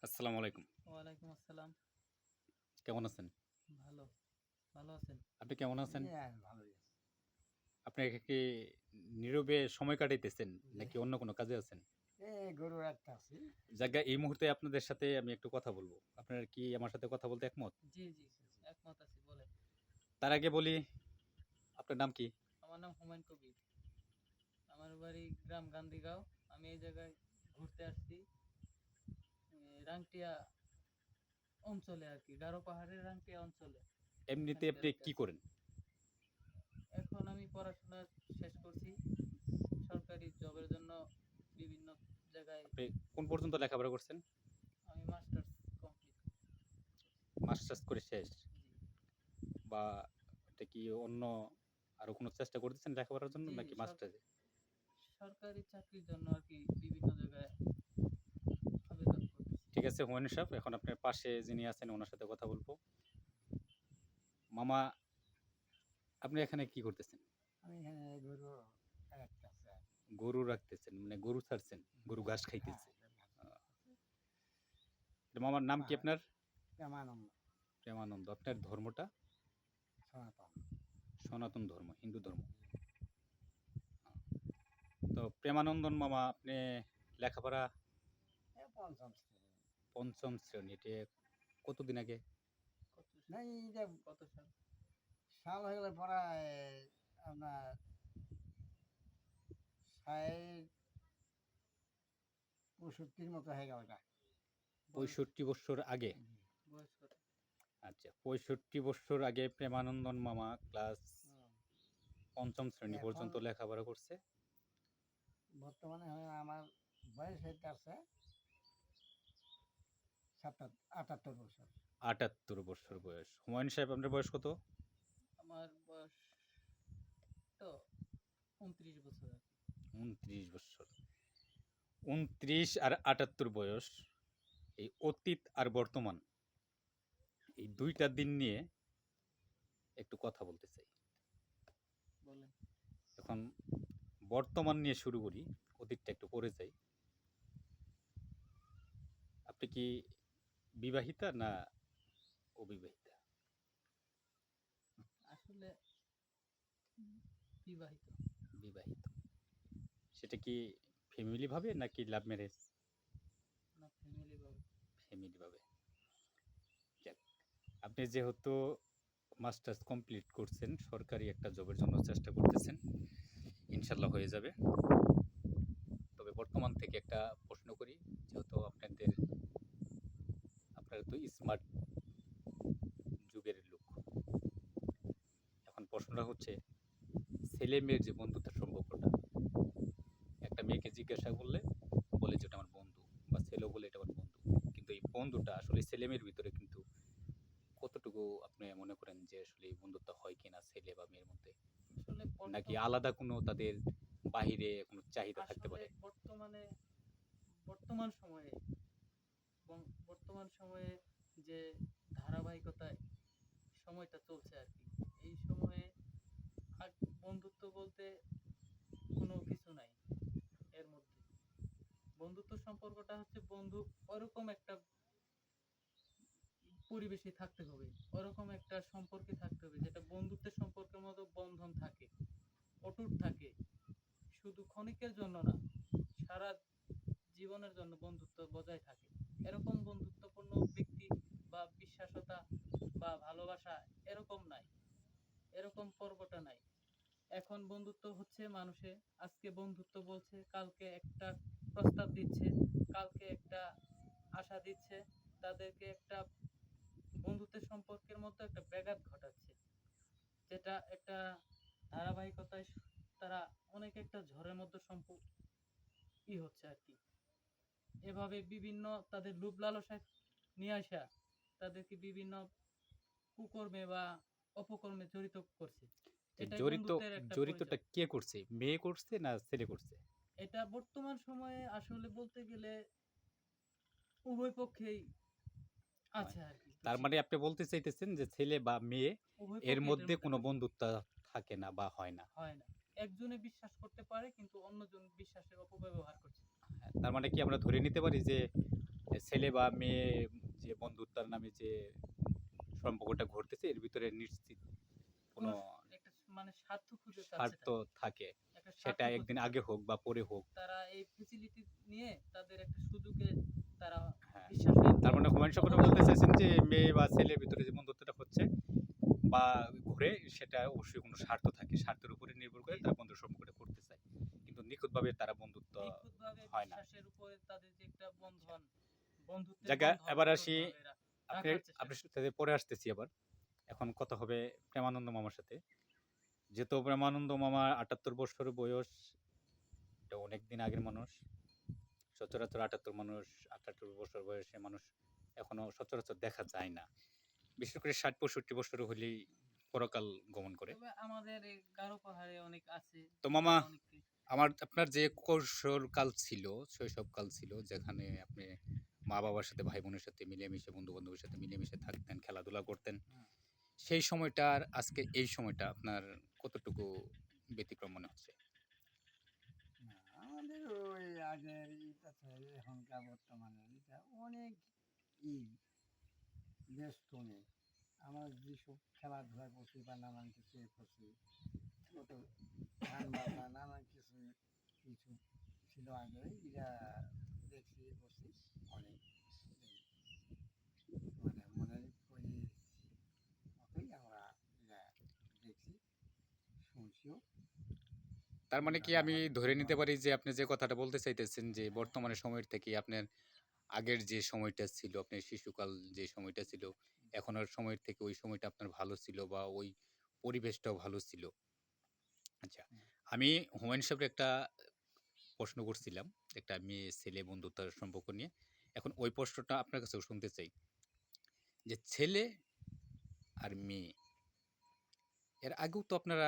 আসসালামু আলাইকুম। ওয়ালাইকুম আসসালাম। কেমন আছেন? ভালো, ভালো আছেন? আপনি কেমন আছেন? হ্যাঁ, ভালোই আছে। আপনি কি নীরবে সময় কাটাইতেছেন জি। নাকি অন্য কোনো কাজে আছেন? গরু রাখতে আছি। যাকগে এই মুহূর্তে আপনাদের সাথে আমি একটু কথা বলবো। আপনারা কি আমার সাথে কথা বলতে একমত? জি, জি, একমত আছি বলেন। তার আগে বলি, আপনার নাম কি? আমার নাম হুমায়ুন কবির। আমার বাড়ি গ্রাম গান্ধীগাঁও। আমি এই জায়গায় ঘুরতে আসছি। রাংটিয়া অঞ্চলে আরকি। গারো পাহাড়ের রাংটিয়া অঞ্চলে। এমনিতে এখানে আপনি বেড়াতে কি আসছি। করেন? এখন আমি পড়াশোনা শেষ করছি। সরকারি জবের জন্য বিভিন্ন জায়গায় আপনি কোন পর্যন্ত লেখাপড়া করছেন? আমি মাস্টার্স কমপ্লিট করছি। মাস্টার্স করে শেষ? জি, বা এটা কি অন্য আরো কোনো চেষ্টা করতেছেন লেখাপড়ার জন্য জি, নাকি মাস্টার্সে? সরকারি চাকরির জন্য আরকি বিভিন্ন জায়গায় আবেদন করতেছি। ঠিক আছে হুমায়ূন সাহেব, এখন আপনার পাশে যিনি আছেন ওনার সাথে কথা বলবো। মামা, আপনি এখানে কি করতেছেন? আমি এখানে গরু রাখতে আছি আর কি। গরু রাখতেছেন, মানে গরু ছাড়ছেন, গরু ঘাস হ্যাঁ, খাইতেছে। এটা ভালো। আহ, তো মামার নাম কি পাহাড় আপনার? প্রেমানন্দ, প্রেমানন্দ। আপনার ধর্মটা? সনাতন। সনাতন ধর্ম, হিন্দু ধর্ম। তো প্রেমানন্দন মামা, আপনি লেখাপড়া পঞ্চম শ্রেণী। পঞ্চম শ্রেণী, এটা কতদিন আগে? কত না এইটা কত সাল? সাল হয়ে গেলে প্রায় আপনার ৬৫-৬৫ মতো হয়ে গেল এটা। বয়স 65 বছর আগে? বয়স কত? আচ্ছা, 65 বছর আগে প্রেমানন্দন মামা ক্লাস হুম। পঞ্চম শ্রেণী এখন পর্যন্ত লেখাপড়া করছে। বর্তমানে আমার বয়স হইতে আছে ৭৮ বছর। 78 বছর বয়স। হুমায়ুন সাহেব, আপনার বয়স কত? আমার বয়স তো ২৯ বছর আর কি। 29 বছর। 29 আর 78 বয়স, এই অতীত আর বর্তমান, এই দুইটা দিন নিয়ে একটু কথা বলতে চাই। বলেন। এখন বর্তমান নিয়ে শুরু করি, অতীতটা একটু পরে যাই। আপনি কি বিবাহিতা না অবিবাহিতা? আসলে বিবাহিত। বিবাহিত। সেটা কি ফ্যামিলি ভাবে নাকি লাভ ম্যারেজ? না, ফ্যামিলি ভাবে। ফ্যামিলি ভাবে। যাক, আপনি যেহেতু মাস্টার্স কমপ্লিট করছেন, সরকারি একটা জবের জন্য চেষ্টা করতেছেন, ইনশাল্লাহ হয়ে যাবে। তবে বর্তমান থেকে একটা প্রশ্ন করি, যেহেতু আপনারা তো স্মার্ট যুগের লোক। এখন প্রশ্নটা হচ্ছে, ছেলে মেয়ের যে বন্ধুত্বের সম্পর্কটা, একটা মেয়েকে জিজ্ঞাসা করলে বলে যে এটা আমার বন্ধু, বা ছেলেও বলে এটা আমার বন্ধু, কিন্তু এই বন্ধুটা আসলে ছেলে মেয়ের ভিতরে কিন্তু কতটুকু আপনি মনে করেন যে আসলে এই বন্ধুত্ব হয় কিনা ছেলে বা মেয়ের মধ্যে, আসলে নাকি আলাদা কোনো তাদের বাহিরে কোনো চাহিদা থাকতে আসলে পারে? বর্তমান সময়ে বর্তমান সময়ে যে ধারাবাহিকতায় সময়টা চলছে আর কি, এই সময়ে আর বন্ধুত্ব বলতে কোনো কিছু নাই এর মধ্যে। বন্ধুত্ব সম্পর্কটা হচ্ছে বন্ধু ওরকম একটা পরিবেশে থাকতে হবে, ওরকম একটা সম্পর্কে থাকতে হবে যেটা বন্ধুত্বের সম্পর্কের মতো বন্ধন থাকে, অটুট থাকে, শুধু ক্ষণিকের জন্য না, সারা জীবনের জন্য বন্ধুত্ব বজায় থাকে। এরকম বন্ধুত্বপূর্ণ ব্যক্তি বা বিশ্বাসতা বা ভালোবাসা এরকম নাই, এরকম পর্বটা নাই। এখন বন্ধুত্ব হচ্ছে মানুষে আজকে বন্ধুত্ব বলছে, কালকে একটা প্রস্তাব দিচ্ছে, কালকে একটা আশা দিচ্ছে, তাদেরকে একটা বন্ধুত্বের সম্পর্কের মধ্যে একটা ব্যাঘাত ঘটাচ্ছে, যেটা একটা ধারাবাহিকতায় তারা অনেক একটা ঝড়ের মধ্যে হচ্ছে আর কি। এভাবে বিভিন্ন তাদের লোভ লালসায় নিয়ে আসা তাদেরকে বিভিন্ন কুকর্মে বা অপকর্মে জড়িত করছে। যে এটাই জড়িত, বন্ধুত্বের একটা জড়িতটা পরিচয়। কে করছে? মেয়ে করছে না ছেলে করছে? এটা বর্তমান সময়ে আসলে বলতে গেলে উভয় পক্ষেই মানে আছে আর কি। তার মানে আপনি বলতে চাইতেছেন যে ছেলে বা মেয়ে উভয় এর পক্ষে এটার মধ্যে মধ্যে কোনো আছে, বন্ধুত্ব থাকে না বা হয় না। হয় না। একজনে বিশ্বাস করতে পারে কিন্তু অন্যজন বিশ্বাসের অপব্যবহার করছে। হ্যাঁ, তার মানে কি আমরা ধরে নিতে পারি যে ছেলে বা মেয়ে যে বন্ধুত্বের নামে যে সম্পর্কটা ঘটতেছে এর ভিতরে নিশ্চিত কোনো একটা মানে স্বার্থ খুঁজে চাচ্ছে স্বার্থ তারা। থাকে, একটা স্বার্থ সেটা খুঁজছে একদিন তারা। আগে হোক বা পরে হোক। তারা এই ফেসিলিটি নিয়ে তাদের একটা সুযোগে তারা হ্যাঁ, বিশ্বাসের তার মানে হুমায়ুন সাহেব বলতে চাইছেন যে মেয়ে বা ছেলের ভিতরে যে বন্ধুত্বটা হচ্ছে বা ঘুরে, সেটা অবশ্যই কোনো স্বার্থ থাকে, স্বার্থের উপরে নির্ভর করে তারা বন্ধুর সম্পর্কটা করতে চায়, কিন্তু নিখুঁতভাবে তারা বন্ধুত্ব নিখুঁতভাবে হয় না। বিশ্বাসের উপরে তাদের যে একটা বন্ধন, বন্ধুত্বের জায়গা বন্ধন এবার আসি, অটুটভাবে এরা আপনি রাখার চেষ্টা আপনার করে। সাথে পরে আসতেছি আবার। এখন কথা হবে প্রেমানন্দ মামার সাথে। যেহেতু প্রেমানন্দ মামা ৭৮ বছর বয়স, এটা অনেকদিন আগের মানুষ। সচরাচর ৭৮ বছর বয়সে মানুষ এখনো সচরাচর দেখা যায় না। বিশেষ করে ৬০-৬৫ বছর হলেই পরকাল গমন করে। তবে আমাদের এই গারো পাহাড়ে অনেক আছে, তো মামা, তারা অনেককে আপনার যে কৈশোরকাল ছিল, শৈশবকাল ছিল, যেখানে আপনি মা-বাবার সাথে, ভাই-বোনের সাথে মিলেমিশে, বন্ধু-বান্ধবের সাথে মিলেমিশে থাকতেন, খেলাধুলা করতেন। সেই সময়টা আর আজকে এই সময়টা আপনার কতটুকু ব্যতিক্রম মনে হচ্ছে? না, আমাদের ওই আগের এটা থেকে এখনকার বর্তমানে এটা অনেক ই ব্যস্ত নেই। আমরা যেসব খেলাধুলা করছি বা নানান কিছু করছি, কত গান বাজনা নানান কিছু কিছু ছিল আগে, এটা দেখছি করছি অনেক মানে মনের ওই মতোই আমরা এটা দেখছি, শুনছিও। তার মানে কি যারা আমি আমাদের ধরে ছোট নিতে পারি যে আপনি যে কথাটা বলতে চাইতেছেন যে বর্তমানে সময়ের থেকে আপনার আগের যে সময়টা ছিল, আপনার শিশুকাল যে সময়টা ছিল, এখনের সময়ের থেকে ওই সময়টা আপনার ভালো ছিল বা ওই পরিবেশটাও ভালো ছিল। আচ্ছা, আমি হুমায়ুন সাহেবের একটা প্রশ্ন করছিলাম, একটা মেয়ে-ছেলে বন্ধুত্বের সম্পর্ক নিয়ে। এখন ওই প্রশ্নটা আপনার কাছেও শুনতে চাই যে ছেলে আর মেয়ে, এর আগেও তো আপনারা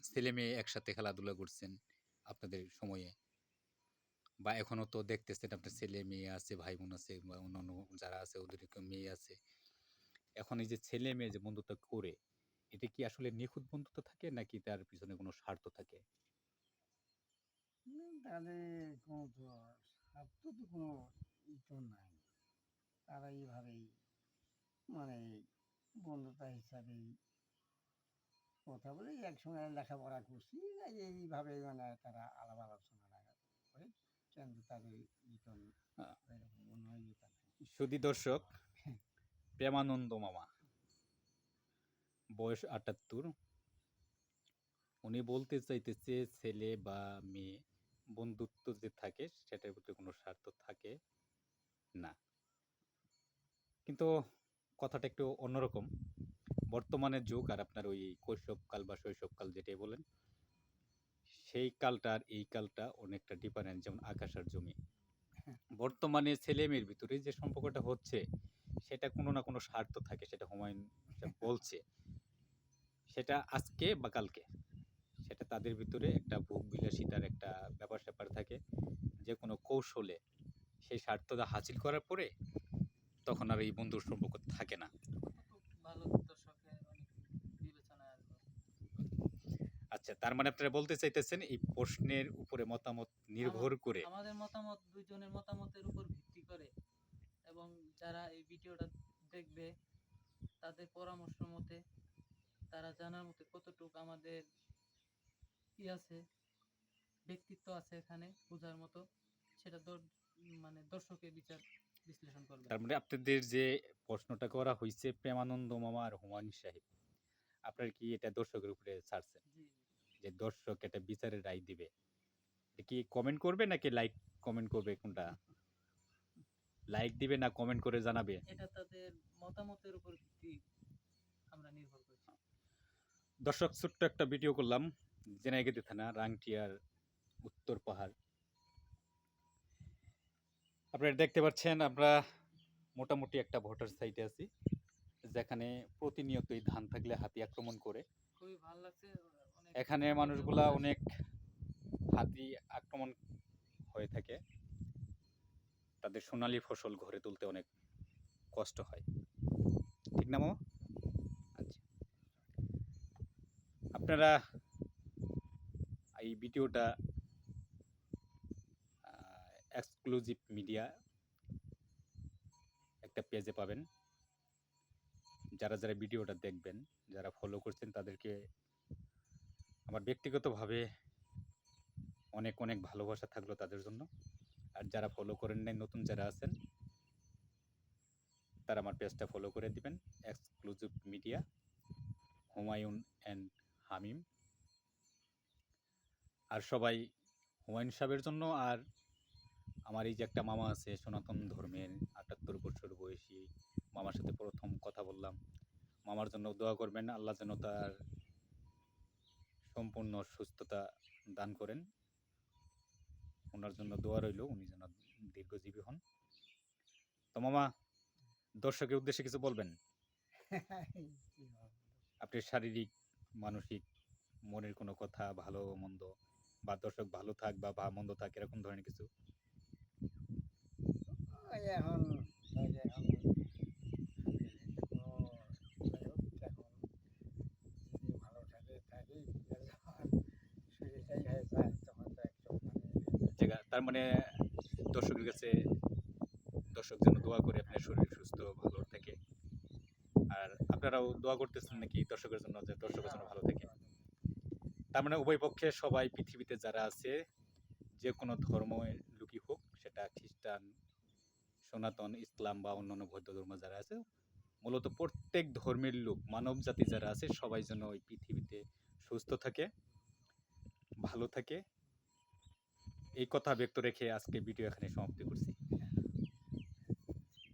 ছেলে-মেয়ে একসাথে খেলাধুলা করছেন আপনাদের সময়ে, বা এখনো তো দেখতেছেন আপনার ছেলে-মেয়ে আছে, ভাই-বোন আছে বা অন্যান্য যারা আছে ওদেরও মেয়ে আছে। এখন এই যে ছেলে-মেয়ে যে বন্ধুত্ব করে, এটা কি আসলে নিখুঁত বন্ধুত্ব থাকে নাকি তার পিছনে কোনো স্বার্থ থাকে? তাদের কোনো তো স্বার্থ তো কোনো ই তো নাই। তারা এইভাবেই মানে বন্ধুতা হিসাবেই কথা বলে একসঙ্গে লেখাপড়া করছি, এইভাবে মানে তারা আলাপ আলোচনা করে, কিন্তু তাদের রিটন আ এরকম মনে হয় যে তাদের সুধী দর্শক, প্রেমানন্দ মামা, বয়স ৭৮। উনি বলতে চাইতেছে ছেলে বা মেয়ে বন্ধুত্ব যে থাকে সেটার ভিতরে কোনো স্বার্থ থাকে না। কিন্তু কথাটা একটু অন্যরকম। বর্তমানের যুগ আর আপনার ওই কৈশোরকাল বা শৈশবকাল যেটাই বলেন, সেই কালটা আর এই কালটা অনেকটা ডিফারেন্ট, যেমন আকাশ আর জমি। বর্তমানে ছেলে-মেয়ের ভিতরে যে সম্পর্কটা হচ্ছে, সেটা কোনো না কোনো স্বার্থ থাকে, সেটা হুমায়ুন সাহেব বলছে। সেটা আজকে বা কালকে। সেটা তাদের ভিতরে একটা ভোগ-বিলাসিতার একটা ব্যাপার-স্যাপার থাকে। যেকোনো কৌশলে সেই স্বার্থটা হাসিল করার পরে তখন আর এই বন্ধুর সম্পর্ক থাকে না। কতটুক ভালো দর্শকের অনেক বিবেচনায় আসবে। আচ্ছা, তার মানে আপনারা বলতে চাইতেছেন এই প্রশ্নের উপরে মতামত নির্ভর করে আমাদের মতামত দুইজনের মতামতের উপর ভিত্তি করে, এবং যারা এই ভিডিওটা দেখবে তাদের পরামর্শ মতে, তারা জানার মতে কতটুক আমাদের কি আছে, ব্যক্তিত্ব আছে এখানে বোঝার মতো, সেটা মানে দর্শকের বিচার বিশ্লেষণ করবে। তার মানে আপনাদের যে প্রশ্নটা করা হইছে প্রেমানন্দ মামা আর হুমায়ুন সাহেব, আপনারা কি এটা দর্শকের উপরে ছাড়ছেন? জি, যে দর্শক এটা বিচারের রায় দিবে। এটা কি কমেন্ট করবে নাকি লাইক কমেন্ট করবে কোনটা? লাইক দিবে না কমেন্ট করে জানাবে? এটা তাদের মতামতের উপর ভিত্তি আমরা নির্ভর করছি। দর্শক, ছোট্ট একটা ভিডিও করলাম জেনাইগাতি থানা রাংটিয়ার উত্তর পাহাড়। আপনারা দেখতে পাচ্ছেন আমরা মোটামুটি একটা ভোটার সাইটে আছি, যেখানে প্রতিনিয়তই ধান থাকলে হাতি আক্রমণ করে। খুবই ভালো লাগছে, অনেক এখানে দূর থেকে মানুষগুলা ঘুরে আসছে। অনেক হাতি আক্রমণ হয়ে থাকে, তাদের সোনালী ফসল ঘরে তুলতে অনেক কষ্ট হয়, ঠিক না মামা? আচ্ছা, আপনারা এই ভিডিওটা এক্সক্লুসিভ মিডিয়া পেজে পাবেন। যারা যারা ভিডিওটা দেখবেন, যারা ফলো করছেন তাদেরকে আমার ব্যক্তিগতভাবে অনেক অনেক ভালোবাসা থাকলো তাদের জন্য। আর যারা ফলো করেন নাই, নতুন যারা আছেন, তারা আমার পেজটা ফলো করে দিবেন। এক্সক্লুসিভ মিডিয়া, হুমায়ুন অ্যান্ড হামিম। আর সবাই হুমায়ুন সাহেবের জন্য, আর আমার এই যে একটা মামা আছে সনাতন ধর্মের, ৭৮ বছর বয়সী মামার সাথে প্রথম কথা বললাম, মামার জন্য দোয়া করবেন। আল্লাহ যেন তার সম্পূর্ণ সুস্থতা দান করেন। ওনার জন্য দোয়া রইল, উনি যেন দীর্ঘজীবী হন। তো মামা, দর্শকের উদ্দেশ্যে কিছু বলবেন? কি বলবো? আপনি শারীরিক, মানসিক, মনের কোনো কথা, ভালো মন্দ, বা দর্শক ভালো থাক বা মন্দ থাক, এরকম ধরনের কিছু? ওই এখন এই যে এখন শরীরে তো যাই হোক, এখন যদি ভালো থাকি আর যখন শরীরটাই হয়ে যায় তখন তো একদম তার মানে দর্শকের কাছে, দর্শক যেন দোয়া করে আপনার শরীর সুস্থ ভালো থাকে। আর আপনারাও দোয়া করতেছেন নাকি দর্শকের জন্য, যে দর্শকের জন্য ভালো থাকে? তার মানে উভয় পক্ষে সবাই, পৃথিবীতে যারা আছে, যে কোনো ধর্মের লোকই হোক, সেটা খ্রিস্টান, সনাতন, ইসলাম বা অন্যান্য বৌদ্ধ ধর্ম যারা আছে, মূলত প্রত্যেক ধর্মের লোক, মানব জাতি যারা আছে, সবাই যেন ওই পৃথিবীতে সুস্থ থাকে, ভালো থাকে, এই কথা ব্যক্ত রেখে আজকে ভিডিও এখানে সমাপ্তি করছি।